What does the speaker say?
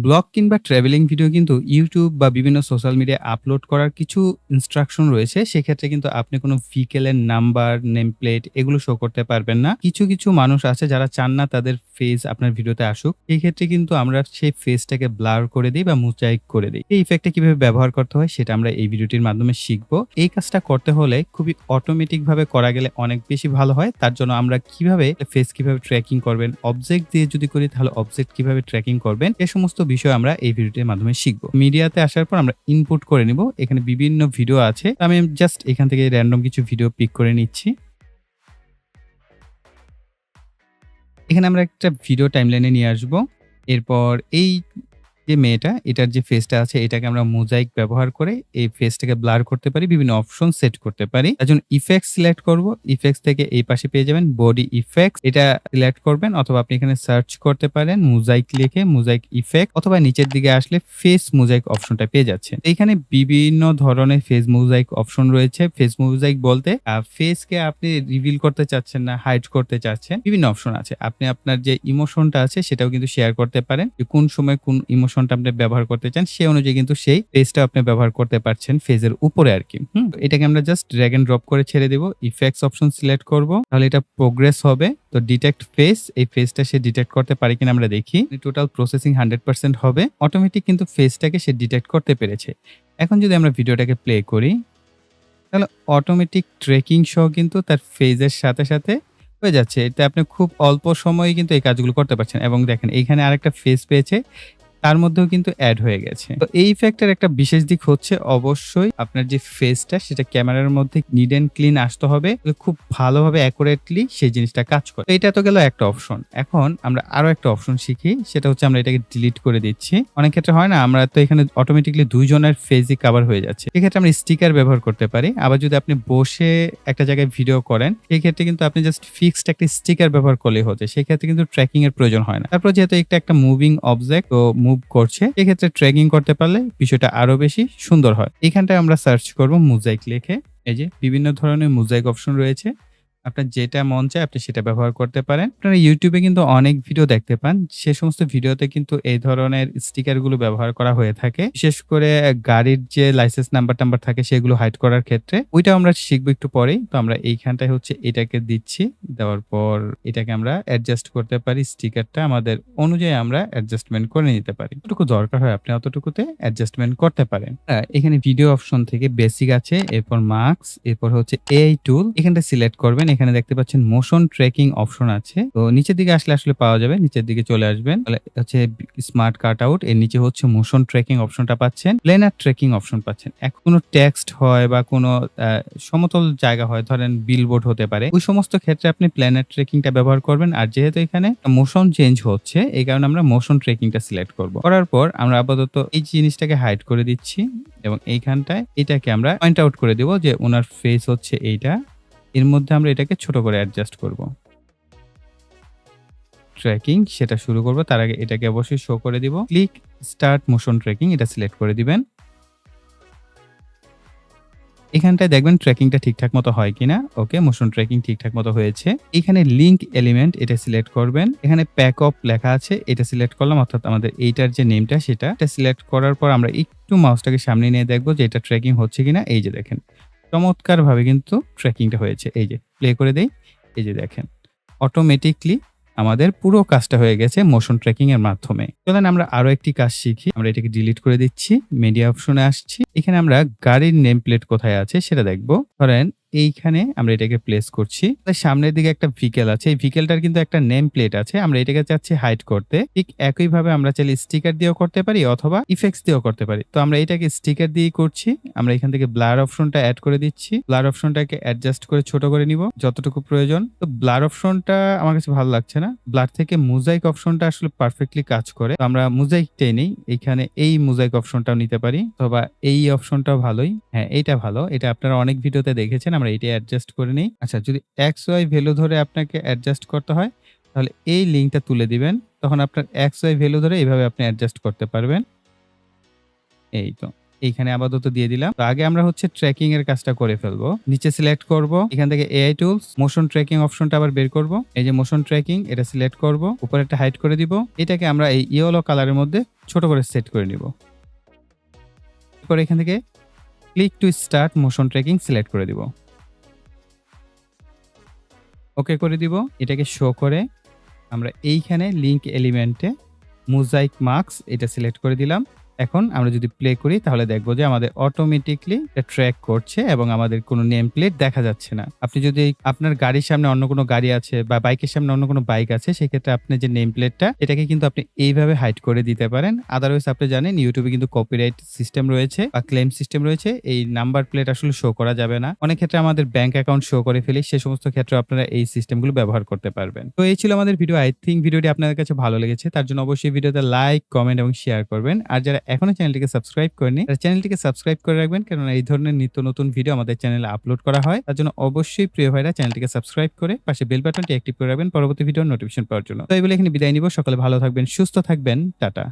Blog কিংবা travelling video কিন্তু YouTube বা বিভিন্ন সোশ্যাল মিডিয়ায় আপলোড করার কিছু ইনস্ট্রাকশন রয়েছে। সেক্ষেত্রে কিন্তু আপনি কোনো ভেহিকলের নাম্বার, নেম প্লেট এগুলো শো করতে পারবেন না। কিছু মানুষ আছে যারা চান না তাদের ফেস আপনার ভিডিওতে আসুক। এই ক্ষেত্রে কিন্তু আমরা সেই ফেসটাকে ব্লার করে দেই বা মোজাইক করে দেই। এই ইফেক্টটা কিভাবে ব্যবহার করতে হয় সেটা আমরা এই ভিডিওটির মাধ্যমে শিখব। এই কাজটা করতে হলে খুবই অটোমেটিক ভাবে করা গেলে অনেক বেশি ভালো হয়। তার জন্য আমরা ফেস কিভাবে ট্র্যাকিং করবেন, অবজেক্ট দিয়ে যদি করি তাহলে অবজেক্ট কিভাবে ট্র্যাকিং করবেন, এ সমস্ত বিষয় আমরা এই ভিডিওটির মাধ্যমে শিখব। মিডিয়াতে আসার পর আমরা ইনপুট করে নিব। এখানে বিভিন্ন ভিডিও আছে। আমি জাস্ট এখান থেকে র‍্যান্ডম কিছু ভিডিও পিক করে নিচ্ছি। এখানে আমরা একটা ভিডিও টাইমলাইনে নিয়ে আসব। এরপর এই যে মেয়েটা, এটার যে ফেসটা আছে এটাকে আমরা মোজাইক ব্যবহার করে এই ফেসটাকে ব্লার করতে পারি, বিভিন্ন অপশন সেট করতে পারি। তার জন্য ইফেক্টস সিলেক্ট করব। ইফেক্টস থেকে এই পাশে পেয়ে যাবেন বডি ইফেক্টস, এটা সিলেক্ট করবেন অথবা আপনি এখানে সার্চ করতে পারেন মোজাইক লিখে মোজাইক ইফেক্ট, অথবা নিচের দিকে আসলে ফেস মোজাইক অপশনটা পেয়ে যাচ্ছেন। এখানে বিভিন্ন ধরনের ফেস মোজাইক অপশন রয়েছে। ফেস মোজাইক বলতে ফেসকে আপনি রিভিল করতে চাচ্ছেন না হাইড করতে চাচ্ছেন, বিভিন্ন অপশন আছে। আপনি আপনার যে ইমোশনটা আছে সেটাও কিন্তু শেয়ার করতে পারেন, যে কোন সময় কোন ইমোশনটা আপনি ব্যবহার করতে চান সেই অনুযায়ী কিন্তু সেই ফেসটা আপনি ব্যবহার করতে পারছেন ফেজের উপরে আর কি। এটাকে আমরা জাস্ট ড্র্যাগ এন্ড ড্রপ করে ছেড়ে দেব। ইফেক্টস অপশন সিলেক্ট করব, তাহলে এটা প্রোগ্রেস হবে। তো ডিটেক্ট ফেস, এই ফেসটা সে ডিটেক্ট করতে পারে কিনা আমরা দেখি। টোটাল প্রসেসিং 100% হবে। অটোমেটিক কিন্তু ফেসটাকে সে ডিটেক্ট করতে পেরেছে। এখন যদি আমরা ভিডিওটাকে প্লে করি তাহলে অটোমেটিক ট্র্যাকিং সহ কিন্তু তার ফেজের সাথে সাথে হয়ে যাচ্ছে। এতে আপনি খুব অল্প সময়ে কিন্তু এই কাজগুলো করতে পারছেন। এবং দেখেন এইখানে আরেকটা ফেস পেয়েছে, তার মধ্যেও কিন্তু এড হয়ে গেছে। তো এই ইফেক্টের একটা বিশেষ দিক হচ্ছে অবশ্যই আপনার যে ফেসটা সেটা ক্যামেরার মধ্যে নিট এন্ড ক্লিন আসতে হবে, খুব ভালোভাবে অ্যাকুরেটলি সেই জিনিসটা কাজ করে। তো এটা তো গেল একটা অপশন। এখন আমরা আরো একটা অপশন শিখি, সেটা হচ্ছে আমরা এটাকে ডিলিট করে দিচ্ছি। অনেক ক্ষেত্রে হয় না, আমরা তো এখানে অটোমেটিক্যালি দুইজনের ফেসই কভার হয়ে যাচ্ছে। এক্ষেত্রে আমরা স্টিকার ব্যবহার করতে পারি। আবার যদি আপনি বসে একটা জায়গায় ভিডিও করেন সেই ক্ষেত্রে কিন্তু আপনি জাস্ট ফিক্সড একটা স্টিকার ব্যবহার করলেই হচ্ছে, সেই ক্ষেত্রে কিন্তু ট্র্যাকিং এর প্রয়োজন হয় না। তারপর যেহেতু একটা মুভিং অবজেক্ট তো মুভ করছে, এক্ষেত্রে ট্র্যাকিং করতে পারলে বিষয়টা আরো বেশি সুন্দর হয়। এখানটায় আমরা সার্চ করব মোজাইক লিখে। এই যে বিভিন্ন ধরনের মোজাইক অপশন রয়েছে, আপনার যেটা মন চায় আপনি সেটা ব্যবহার করতে পারেন। আপনারা ইউটিউবে কিন্তু অনেক ভিডিও দেখতে পান, সে সমস্ত ভিডিওতে কিন্তু এই ধরনের স্টিকার গুলো ব্যবহার করা হয়ে থাকে। বিশেষ করে গাড়ির যে লাইসেন্স নাম্বার টাম্বার থাকে সেগুলো হাইড করার ক্ষেত্রে। ওইটাও আমরা শিখবো একটু পরেই। তো আমরা এইখানটায় হচ্ছে এটাকে দিচ্ছি, দেওয়ার পর এটাকে আমরা অ্যাডজাস্ট করতে পারি। স্টিকারটা আমাদের অনুযায়ী আমরা অ্যাডজাস্টমেন্ট করে নিতে পারি। যতটুকু দরকার হয় আপনি অতটুকুতে অ্যাডজাস্টমেন্ট করতে পারেন। এখানে ভিডিও অপশন থেকে বেসিক আছে, এরপর মার্কস, এরপর হচ্ছে এআই টুল, এখানটা সিলেক্ট করবেন। এখানে দেখতে পাচ্ছেন মোশন ট্র্যাকিং অপশন আছে। তো নিচের দিকে আসলে পাওয়া যাবে, নিচের দিকে চলে আসবেন, তাহলে হচ্ছে স্মার্ট কাট আউট, এর নিচে হচ্ছে মোশন ট্র্যাকিং অপশনটা পাচ্ছেন, প্লেনার ট্র্যাকিং অপশন পাচ্ছেন। এখন কোনো টেক্সট হয় বা কোনো সমতল জায়গা হয়, ধরেন বিলবোর্ড হতে পারে, ওই সমস্ত ক্ষেত্রে আপনি প্ল্যানার ট্র্যাকিংটা ব্যবহার করবেন। আর যেহেতু এখানে মোশন চেঞ্জ হচ্ছে এই কারণে আমরা মোশন ট্র্যাকিংটা সিলেক্ট করব। করার পর আমরা আপাতত এই জিনিসটাকে হাইড করে দিচ্ছি এবং এইখানটায় এটাকে আমরা পয়েন্ট আউট করে দেব যে ওনার ফেস হচ্ছে এইটা। এর মধ্যে আমরা এটাকে ছোট করে অ্যাডজাস্ট করব। ট্র্যাকিং সেটা শুরু করব, তার আগে এটাকে অবশ্যই শো করে দিব। ক্লিক স্টার্ট মোশন ট্র্যাকিং, এটা সিলেক্ট করে দিবেন। এখানটায় দেখবেন ট্র্যাকিংটা ঠিকঠাক মতো হয় কিনা। ওকে, মোশন ট্র্যাকিং ঠিকঠাক মতো হয়েছে। এখানে লিংক এলিমেন্ট এটা সিলেক্ট করবেন। এখানে প্যাক অফ লেখা আছে, এটা সিলেক্ট করলাম, অর্থাৎ আমাদের এইটার যে নেমটা সেটা সিলেক্ট করার পর আমরা একটু মাউসটাকে সামনে নিয়ে দেখবো যে এটা ট্র্যাকিং হচ্ছে কিনা। এই যে দেখেন চমৎকারভাবে কিন্তু ট্র্যাকিংটা হয়েছে। এই যে প্লে করে দেই, এই যে দেখেন অটোমেটিকলি আমাদের পুরো কাজটা হয়ে গেছে মোশন ট্র্যাকিং এর মাধ্যমে। চলেন আমরা আরো একটি কাজ শিখি। আমরা এটাকে ডিলিট করে দিচ্ছি, মিডিয়া অপশনে আসছি। এখানে আমরা গাড়ির নেম প্লেট কোথায় আছে সেটা দেখবো। ধরেন এইখানে আমরা এটাকে প্লেস করছি, সামনের দিকে একটা ভিকেল আছে, এই ভিকেলটার কিন্তু একটা নেম প্লেট আছে, আমরা এটাকে চাচ্ছি হাইড করতে। ঠিক একইভাবে আমরা চাইলে স্টিকার দিয়েও করতে পারি অথবা ইফেক্টস দিয়েও করতে পারি। তো আমরা এটাকে স্টিকার দিয়ে করছি। আমরা এখান থেকে ব্লার অপশনটা অ্যাড করে দিচ্ছি, ব্লার অপশনটাকে অ্যাডজাস্ট করে ছোট করে নিব যতটুকু প্রয়োজন। তো ব্লার অপশনটা আমার কাছে ভালো লাগছে না, ব্লার থেকে মোজাইক অপশনটা আসলে পারফেক্টলি কাজ করে। তো আমরা মোজাইকটাই নেই, এখানে এই মোজাইক অপশনটাও নিতে পারি, অথবা এই অপশনটাও ভালোই। হ্যাঁ, এইটা ভালো, এটা আপনারা অনেক ভিডিওতে দেখেছেন। আমরা এটাই অ্যাডজাস্ট করে নিই। আচ্ছা, যদি এক্স ওয়াই ভ্যালু ধরে আপনাকে অ্যাডজাস্ট করতে হয় তাহলে এই লিঙ্কটা তুলে দিবেন, তখন আপনার এক্স ওয়াই ভ্যালু ধরে এইভাবে আপনি অ্যাডজাস্ট করতে পারবেন। এই তো এইখানে আপাতত দিয়ে দিলাম। তো আগে আমরা হচ্ছে ট্র্যাকিং এর কাজটা করে ফেলবো। নিচে সিলেক্ট করব। এখান থেকে এআই টুলস মোশন ট্র্যাকিং অপশনটা আবার বের করব। এই যে মোশন ট্র্যাকিং এটা সিলেক্ট করব। উপরে একটা হাইড করে দিব। এটাকে আমরা এই ইয়েলো কালারের মধ্যে ছোট করে সেট করে নিব। এরপর এখান থেকে click to start motion tracking select করে দিব। ওকে করে দিব। এটাকে শো করে আমরা এইখানে লিংক এলিমেন্টে মোজাইক মার্কস এটা সিলেক্ট করে দিলাম। এখন আমরা যদি প্লে করি তাহলে দেখব যে আমাদের অটোমেটিক্যালি এটা ট্র্যাক করছে এবং আমাদের কোনো নেম প্লেট দেখা যাচ্ছে না। আপনি যদি আপনার গাড়ির সামনে অন্য কোনো গাড়ি আছে বা বাইকের সামনে অন্য কোনো বাইক আছে, সেক্ষেত্রে আপনি যে নেম প্লেটটা এটাকে কিন্তু আপনি এইভাবে হাইড করে দিতে পারেন। আদারওয়াইজ আপনি জানেন ইউটিউবে কিন্তু কপিরাইট সিস্টেম রয়েছে বা ক্লেম সিস্টেম রয়েছে। এই নাম্বার প্লেট আসলে শো করা যাবে না। অনেক ক্ষেত্রে আমাদের ব্যাংক অ্যাকাউন্ট শো করে ফেলি। সে সমস্ত ক্ষেত্রে আপনারা এই সিস্টেমগুলো ব্যবহার করতে পারবেন। তো এই ছিল আমাদের ভিডিও। আই থিংক ভিডিওটি আপনাদের কাছে ভালো লেগেছে। তার জন্য অবশ্যই ভিডিওতে লাইক, কমেন্ট এবং শেয়ার করবেন। আর যারা এখনো চ্যানেলটিকে সাবস্ক্রাইব করেনি, তারা চ্যানেলটিকে সাবস্ক্রাইব করে রাখবেন, কেননা এই ধরনের নিত্য নতুন ভিডিও আমাদের চ্যানেলে আপলোড করা হয়। তার জন্য অবশ্যই প্রিয় ভাইরা চ্যানেলটিকে সাবস্ক্রাইব করে পাশে বেল বাটনটি অ্যাক্টিভ করে রাখবেন পরবর্তী ভিডিওর নোটিফিকেশন পাওয়ার জন্য। তো এই বলে এখানে বিদায় নিব। সকলে ভালো থাকবেন, সুস্থ থাকবেন। টাটা।